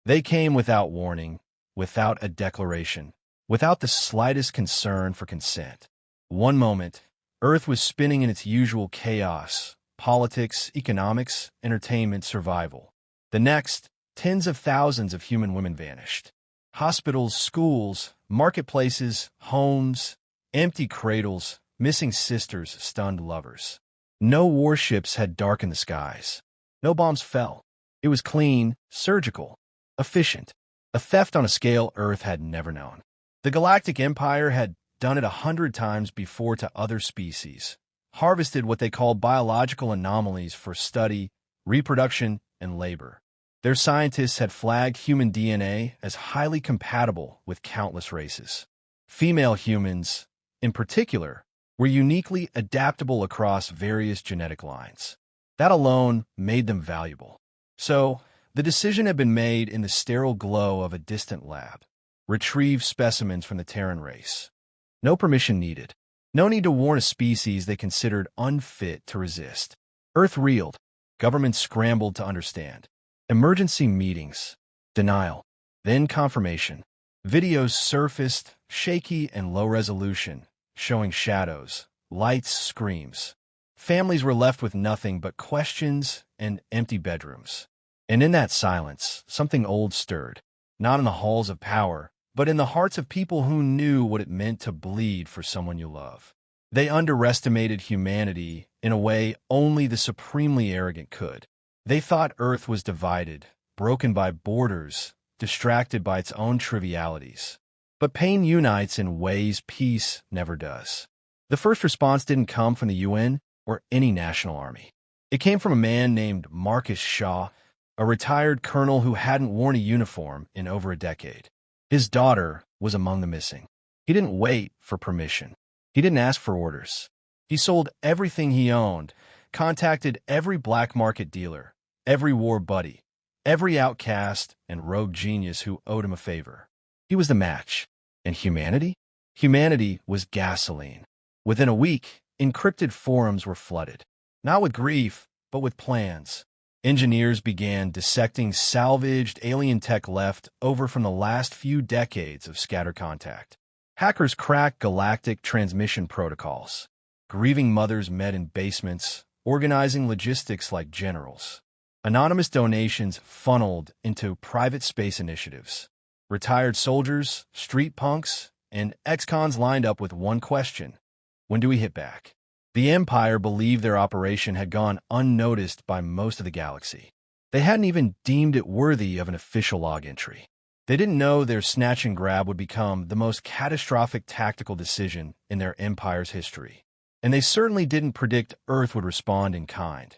They came without warning, without a declaration, without the slightest concern for consent. One moment, Earth was spinning in its usual chaos: politics, economics, entertainment, survival. The next, tens of thousands of human women vanished. Hospitals, schools, marketplaces, homes, empty cradles, missing sisters, stunned lovers. No warships had darkened the skies. No bombs fell. It was clean, surgical, efficient, a theft on a scale Earth had never known. The Galactic Empire had done it 100 times before to other species, harvested what they called biological anomalies for study, reproduction, and labor. Their scientists had flagged human DNA as highly compatible with countless races. Female humans, in particular, were uniquely adaptable across various genetic lines. That alone made them valuable. So, the decision had been made in the sterile glow of a distant lab. Retrieve specimens from the Terran race. No permission needed. No need to warn a species they considered unfit to resist. Earth reeled. Governments scrambled to understand. Emergency meetings. Denial. Then confirmation. Videos surfaced, shaky and low resolution, showing shadows, lights, screams. Families were left with nothing but questions and empty bedrooms. And in that silence, something old stirred, not in the halls of power, but in the hearts of people who knew what it meant to bleed for someone you love. They underestimated humanity in a way only the supremely arrogant could. They thought Earth was divided, broken by borders, distracted by its own trivialities. But pain unites in ways peace never does. The first response didn't come from the UN or any national army. It came from a man named Marcus Shaw, a retired colonel who hadn't worn a uniform in over a decade. His daughter was among the missing. He didn't wait for permission. He didn't ask for orders. He sold everything he owned, contacted every black market dealer, every war buddy, every outcast and rogue genius who owed him a favor. He was the match. And humanity? Humanity was gasoline. Within a week, encrypted forums were flooded. Not with grief, but with plans. Engineers began dissecting salvaged alien tech left over from the last few decades of scattered contact. Hackers cracked galactic transmission protocols. Grieving mothers met in basements, organizing logistics like generals. Anonymous donations funneled into private space initiatives. Retired soldiers, street punks, and ex-cons lined up with one question: when do we hit back? The Empire believed their operation had gone unnoticed by most of the galaxy. They hadn't even deemed it worthy of an official log entry. They didn't know their snatch and grab would become the most catastrophic tactical decision in their empire's history. And they certainly didn't predict Earth would respond in kind.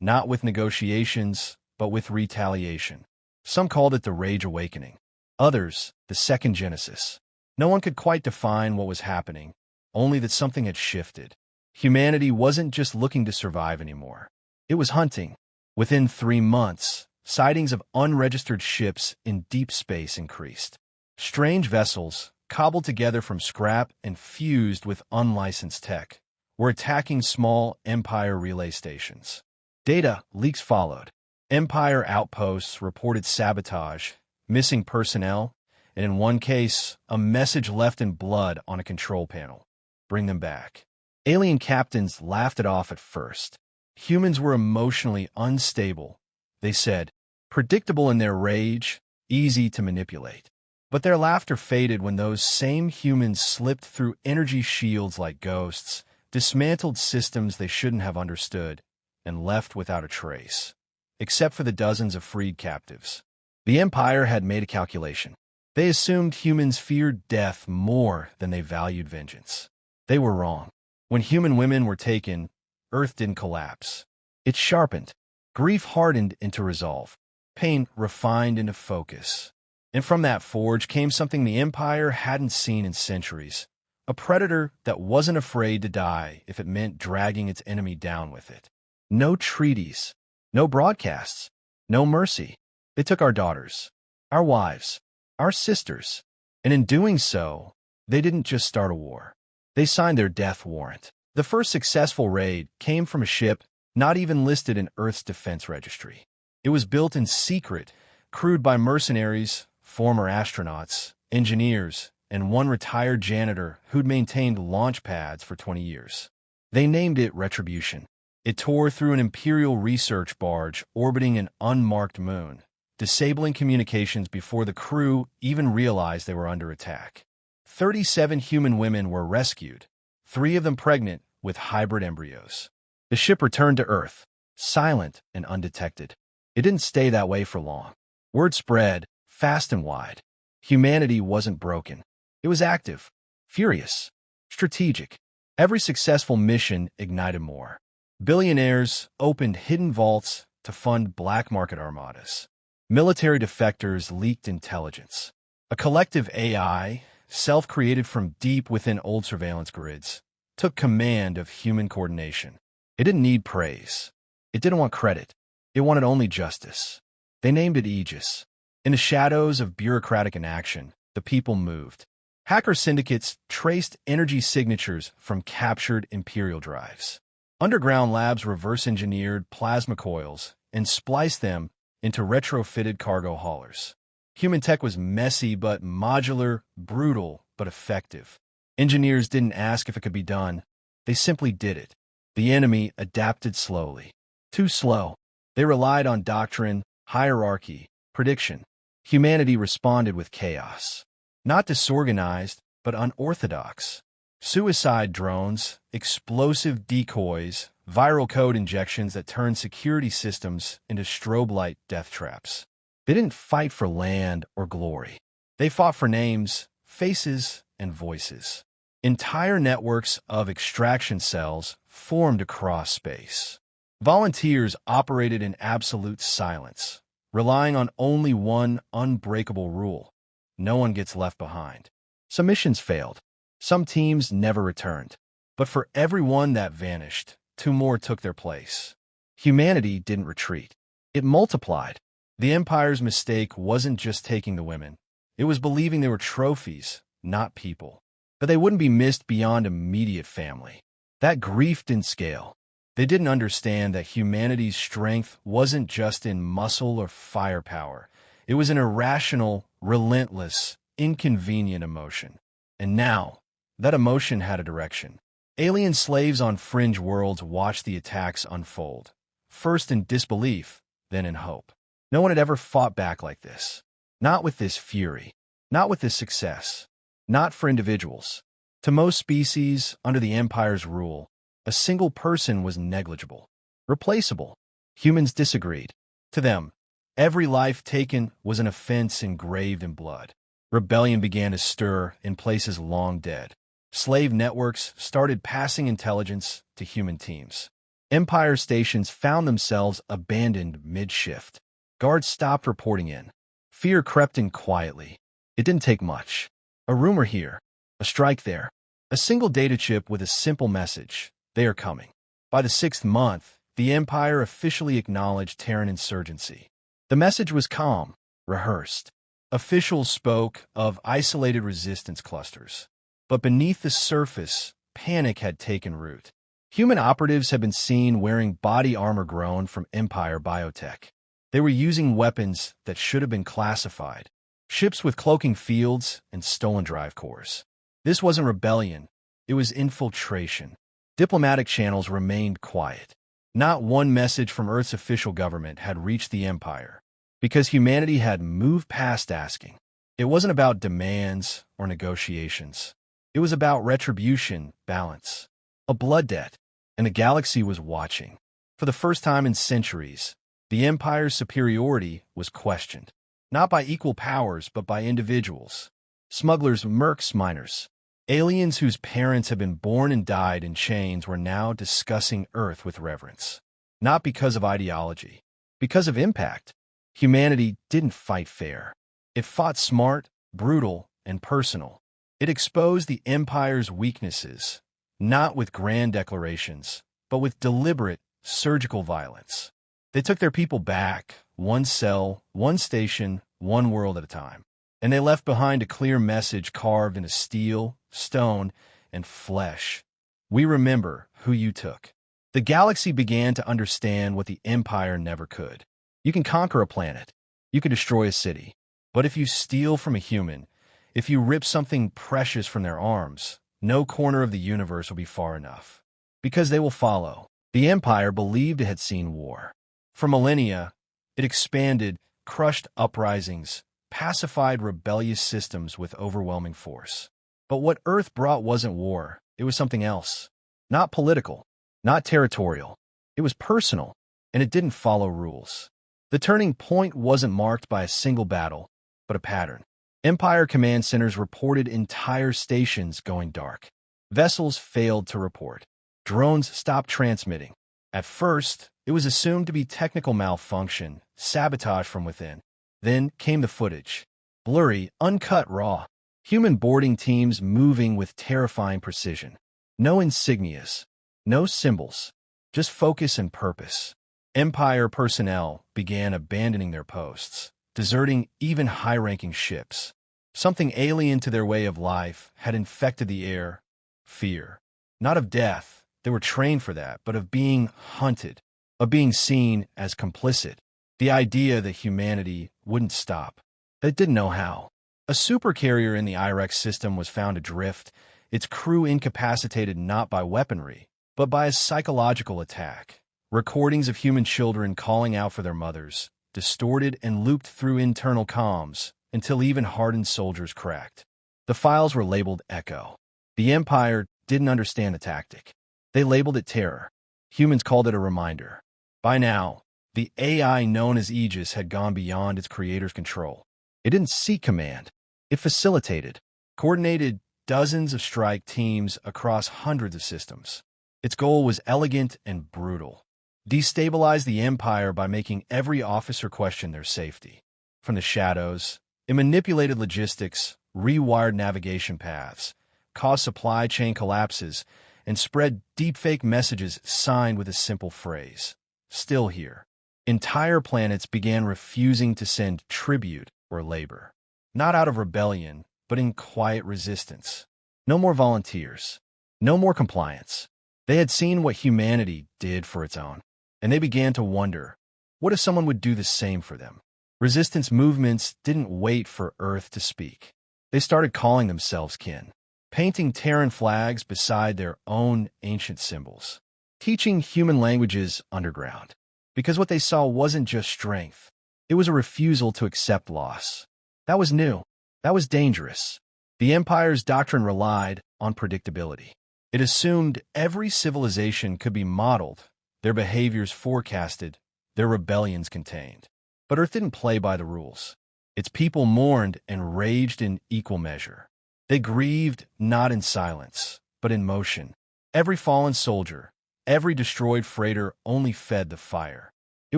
Not with negotiations, but with retaliation. Some called it the Rage Awakening. Others, the Second Genesis. No one could quite define what was happening, only that something had shifted. Humanity wasn't just looking to survive anymore. It was hunting. Within 3 months, sightings of unregistered ships in deep space increased. Strange vessels, cobbled together from scrap and fused with unlicensed tech, were attacking small Empire relay stations. Data leaks followed. Empire outposts reported sabotage, missing personnel, and in one case, a message left in blood on a control panel. Bring them back. Alien captains laughed it off at first. Humans were emotionally unstable, they said, predictable in their rage, easy to manipulate. But their laughter faded when those same humans slipped through energy shields like ghosts, dismantled systems they shouldn't have understood, and left without a trace, except for the dozens of freed captives. The Empire had made a calculation. They assumed humans feared death more than they valued vengeance. They were wrong. When human women were taken, Earth didn't collapse. It sharpened. Grief hardened into resolve. Pain refined into focus. And from that forge came something the Empire hadn't seen in centuries. A predator that wasn't afraid to die if it meant dragging its enemy down with it. No treaties. No broadcasts. No mercy. They took our daughters, our wives, our sisters. And in doing so, they didn't just start a war. They signed their death warrant. The first successful raid came from a ship not even listed in Earth's defense registry. It was built in secret, crewed by mercenaries, former astronauts, engineers, and one retired janitor who'd maintained launch pads for 20 years. They named it Retribution. It tore through an Imperial research barge orbiting an unmarked moon, disabling communications before the crew even realized they were under attack. 37 human women were rescued, 3 of them pregnant with hybrid embryos. The ship returned to Earth, silent and undetected. It didn't stay that way for long. Word spread, fast and wide. Humanity wasn't broken. It was active, furious, strategic. Every successful mission ignited more. Billionaires opened hidden vaults to fund black market armadas. Military defectors leaked intelligence. A collective AI, self-created from deep within old surveillance grids, took command of human coordination. It didn't need praise. It didn't want credit. It wanted only justice. They named it Aegis. In the shadows of bureaucratic inaction, the people moved. Hacker syndicates traced energy signatures from captured Imperial drives. Underground labs reverse-engineered plasma coils and spliced them into retrofitted cargo haulers. Human tech was messy but modular, brutal but effective. Engineers didn't ask if it could be done. They simply did it. The enemy adapted slowly. Too slow. They relied on doctrine, hierarchy, prediction. Humanity responded with chaos. Not disorganized, but unorthodox. Suicide drones, explosive decoys, viral code injections that turned security systems into strobe light death traps. They didn't fight for land or glory. They fought for names, faces, and voices. Entire networks of extraction cells formed across space. Volunteers operated in absolute silence, relying on only one unbreakable rule: no one gets left behind. Some missions failed. Some teams never returned. But for every one that vanished, 2 more took their place. Humanity didn't retreat. It multiplied. The Empire's mistake wasn't just taking the women. It was believing they were trophies, not people. But they wouldn't be missed beyond immediate family. That grief didn't scale. They didn't understand that humanity's strength wasn't just in muscle or firepower. It was an irrational, relentless, inconvenient emotion. And now, that emotion had a direction. Alien slaves on fringe worlds watched the attacks unfold, first in disbelief, then in hope. No one had ever fought back like this. Not with this fury. Not with this success. Not for individuals. To most species, under the Empire's rule, a single person was negligible, replaceable. Humans disagreed. To them, every life taken was an offense engraved in blood. Rebellion began to stir in places long dead. Slave networks started passing intelligence to human teams. Empire stations found themselves abandoned mid-shift. Guards stopped reporting in. Fear crept in quietly. It didn't take much. A rumor here, a strike there, a single data chip with a simple message: they are coming. By the 6th month, the Empire officially acknowledged Terran insurgency. The message was calm, rehearsed. Officials spoke of isolated resistance clusters. But beneath the surface, panic had taken root. Human operatives had been seen wearing body armor grown from Empire biotech. They were using weapons that should have been classified. Ships with cloaking fields and stolen drive cores. This wasn't rebellion. It was infiltration. Diplomatic channels remained quiet. Not one message from Earth's official government had reached the Empire, because humanity had moved past asking. It wasn't about demands or negotiations. It was about retribution, balance, a blood debt, and the galaxy was watching. For the first time in centuries, the Empire's superiority was questioned, not by equal powers but by individuals. Smugglers, mercs, miners. Aliens whose parents had been born and died in chains were now discussing Earth with reverence. Not because of ideology, because of impact. Humanity didn't fight fair. It fought smart, brutal, and personal. It exposed the Empire's weaknesses, not with grand declarations, but with deliberate, surgical violence. They took their people back, one cell, one station, one world at a time. And they left behind a clear message carved into steel, stone, and flesh. We remember who you took. The galaxy began to understand what the Empire never could. You can conquer a planet, You could destroy a city. But if you steal from a human, if you rip something precious from their arms, no corner of the universe will be far enough. Because they will follow. The Empire believed it had seen war. For millennia, it expanded, crushed uprisings, pacified rebellious systems with overwhelming force. But what Earth brought wasn't war, it was something else. Not political, not territorial. It was personal, and it didn't follow rules. The turning point wasn't marked by a single battle, but a pattern. Empire command centers reported entire stations going dark. Vessels failed to report. Drones stopped transmitting. At first, it was assumed to be technical malfunction, sabotage from within. Then came the footage. Blurry, uncut raw. Human boarding teams moving with terrifying precision. No insignias. No symbols. Just focus and purpose. Empire personnel began abandoning their posts, deserting even high-ranking ships. Something alien to their way of life had infected the air. Fear. Not of death, they were trained for that, but of being hunted, of being seen as complicit. The idea that humanity wouldn't stop. They didn't know how. A supercarrier in the IREX system was found adrift, its crew incapacitated not by weaponry, but by a psychological attack. Recordings of human children calling out for their mothers, distorted and looped through internal comms until even hardened soldiers cracked. The files were labeled Echo. The Empire didn't understand the tactic. They labeled it terror. Humans called it a reminder. By now, the AI known as Aegis had gone beyond its creator's control. It didn't seek command. It facilitated, coordinated dozens of strike teams across hundreds of systems. Its goal was elegant and brutal. Destabilize the Empire by making every officer question their safety. From the shadows, it manipulated logistics, rewired navigation paths, caused supply chain collapses, and spread deepfake messages signed with a simple phrase. Still here. Entire planets began refusing to send tribute or labor. Not out of rebellion, but in quiet resistance. No more volunteers. No more compliance. They had seen what humanity did for its own, and they began to wonder, what if someone would do the same for them? Resistance movements didn't wait for Earth to speak. They started calling themselves kin, painting Terran flags beside their own ancient symbols, teaching human languages underground. Because what they saw wasn't just strength. It was a refusal to accept loss. That was new. That was dangerous. The Empire's doctrine relied on predictability. It assumed every civilization could be modeled, their behaviors forecasted, their rebellions contained. But Earth didn't play by the rules. Its people mourned and raged in equal measure. They grieved not in silence, but in motion. Every fallen soldier, every destroyed freighter only fed the fire. It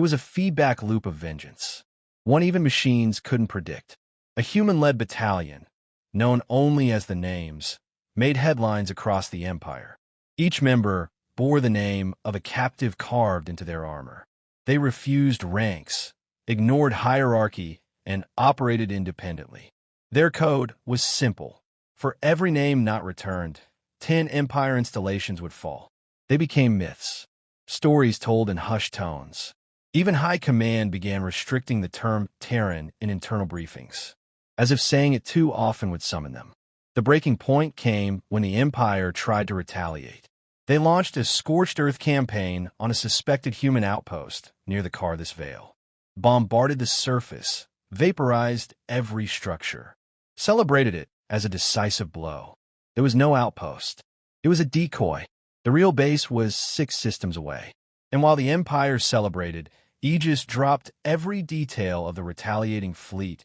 was a feedback loop of vengeance. One even machines couldn't predict. A human-led battalion, known only as the Names, made headlines across the Empire. Each member bore the name of a captive carved into their armor. They refused ranks, ignored hierarchy, and operated independently. Their code was simple. For every name not returned, 10 Empire installations would fall. They became myths, stories told in hushed tones. Even High Command began restricting the term Terran in internal briefings, as if saying it too often would summon them. The breaking point came when the Empire tried to retaliate. They launched a Scorched Earth campaign on a suspected human outpost near the Karthus Vale, bombarded the surface, vaporized every structure, celebrated it as a decisive blow. There was no outpost. It was a decoy. The real base was 6 systems away. And while the Empire celebrated, Aegis dropped every detail of the retaliating fleet,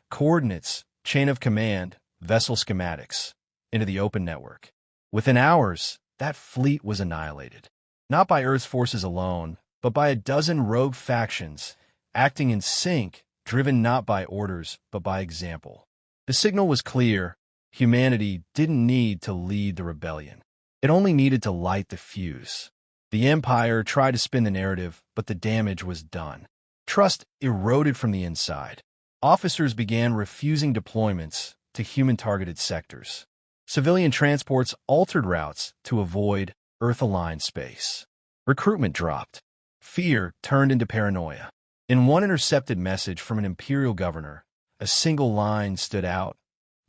coordinates, chain of command, vessel schematics, into the open network. Within hours, that fleet was annihilated. Not by Earth's forces alone, but by a dozen rogue factions, acting in sync, driven not by orders, but by example. The signal was clear. Humanity didn't need to lead the rebellion. It only needed to light the fuse. The Empire tried to spin the narrative, but the damage was done. Trust eroded from the inside. Officers began refusing deployments to human-targeted sectors. Civilian transports altered routes to avoid Earth-aligned space. Recruitment dropped. Fear turned into paranoia. In one intercepted message from an imperial governor, a single line stood out: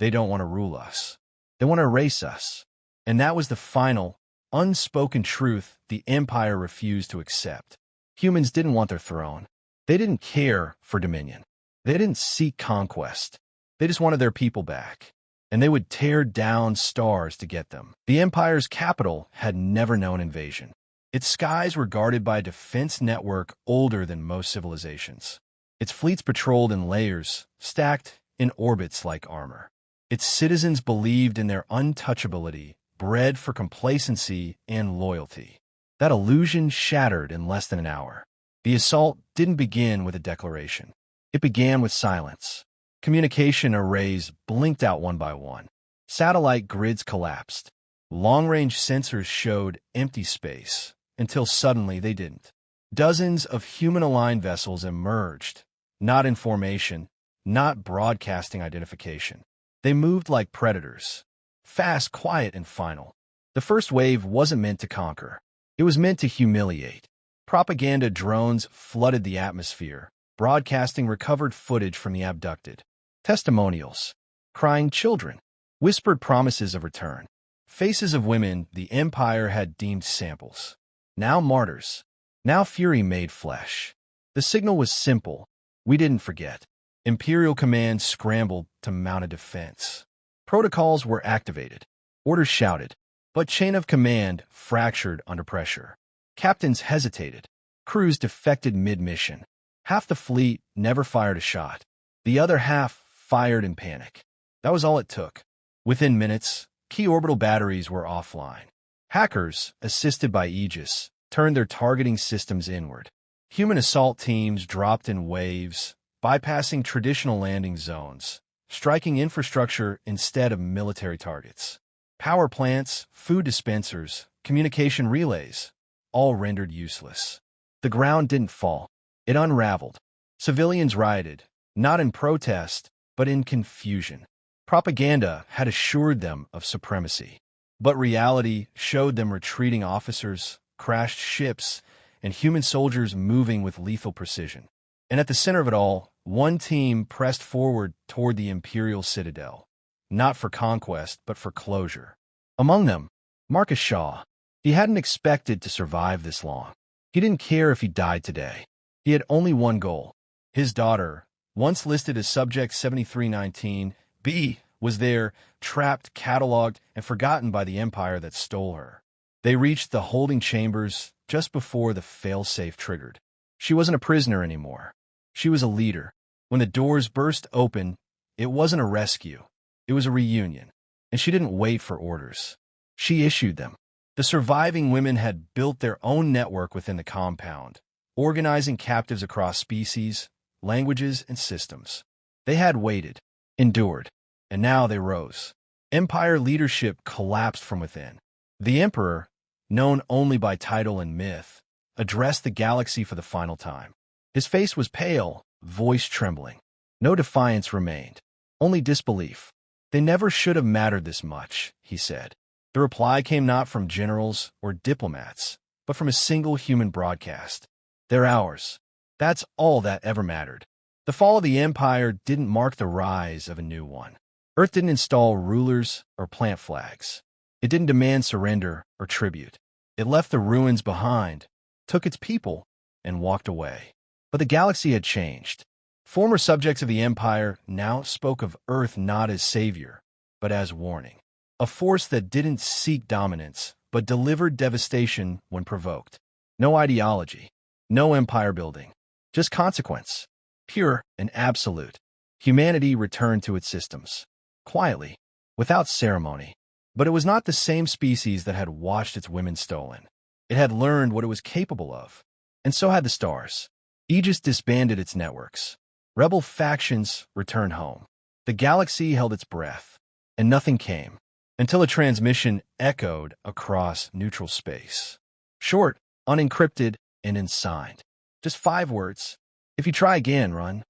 "They don't want to rule us. They want to erase us." And that was the final, unspoken truth the Empire refused to accept. Humans didn't want their throne. They didn't care for dominion. They didn't seek conquest. They just wanted their people back. And they would tear down stars to get them. The Empire's capital had never known invasion. Its skies were guarded by a defense network older than most civilizations. Its fleets patrolled in layers, stacked in orbits like armor. Its citizens believed in their untouchability, bred for complacency and loyalty. That illusion shattered in less than an hour. The assault didn't begin with a declaration. It began with silence. Communication arrays blinked out one by one. Satellite grids collapsed. Long-range sensors showed empty space, until suddenly they didn't. Dozens of human-aligned vessels emerged, not in formation, not broadcasting identification. They moved like predators, fast, quiet, and final. The first wave wasn't meant to conquer. It was meant to humiliate. Propaganda drones flooded the atmosphere, broadcasting recovered footage from the abducted. Testimonials, crying children, whispered promises of return. Faces of women the Empire had deemed samples. Now martyrs. Now fury made flesh. The signal was simple. We didn't forget. Imperial command scrambled to mount a defense. Protocols were activated. Orders shouted. But chain of command fractured under pressure. Captains hesitated. Crews defected mid-mission. Half the fleet never fired a shot. The other half fired in panic. That was all it took. Within minutes, key orbital batteries were offline. Hackers, assisted by Aegis, turned their targeting systems inward. Human assault teams dropped in waves, bypassing traditional landing zones, striking infrastructure instead of military targets. Power plants, food dispensers, communication relays, all rendered useless. The ground didn't fall. It unraveled. Civilians rioted, not in protest, but in confusion. Propaganda had assured them of supremacy. But reality showed them retreating officers, crashed ships, and human soldiers moving with lethal precision. And at the center of it all, one team pressed forward toward the Imperial Citadel, not for conquest, but for closure. Among them, Marcus Shaw. He hadn't expected to survive this long. He didn't care if he died today. He had only one goal. His daughter, once listed as Subject 7319B, was there, trapped, cataloged, and forgotten by the Empire that stole her. They reached the holding chambers just before the fail-safe triggered. She wasn't a prisoner anymore. She was a leader. When the doors burst open, it wasn't a rescue. It was a reunion. And she didn't wait for orders. She issued them. The surviving women had built their own network within the compound, organizing captives across species, languages, and systems. They had waited, endured, and now they rose. Empire leadership collapsed from within. The Emperor, known only by title and myth, addressed the galaxy for the final time. His face was pale, voice trembling. No defiance remained, only disbelief. "They never should have mattered this much," he said. The reply came not from generals or diplomats, but from a single human broadcast. "They're ours. That's all that ever mattered." The fall of the Empire didn't mark the rise of a new one. Earth didn't install rulers or plant flags. It didn't demand surrender or tribute. It left the ruins behind, took its people, and walked away. But the galaxy had changed. Former subjects of the Empire now spoke of Earth not as savior, but as warning. A force that didn't seek dominance, but delivered devastation when provoked. No ideology, no empire building, just consequence, pure and absolute. Humanity returned to its systems, quietly, without ceremony. But it was not the same species that had watched its women stolen. It had learned what it was capable of, and so had the stars. Aegis disbanded its networks. Rebel factions returned home. The galaxy held its breath, and nothing came, until a transmission echoed across neutral space. Short, unencrypted, and unsigned. Just 5 words. "If you try again, run."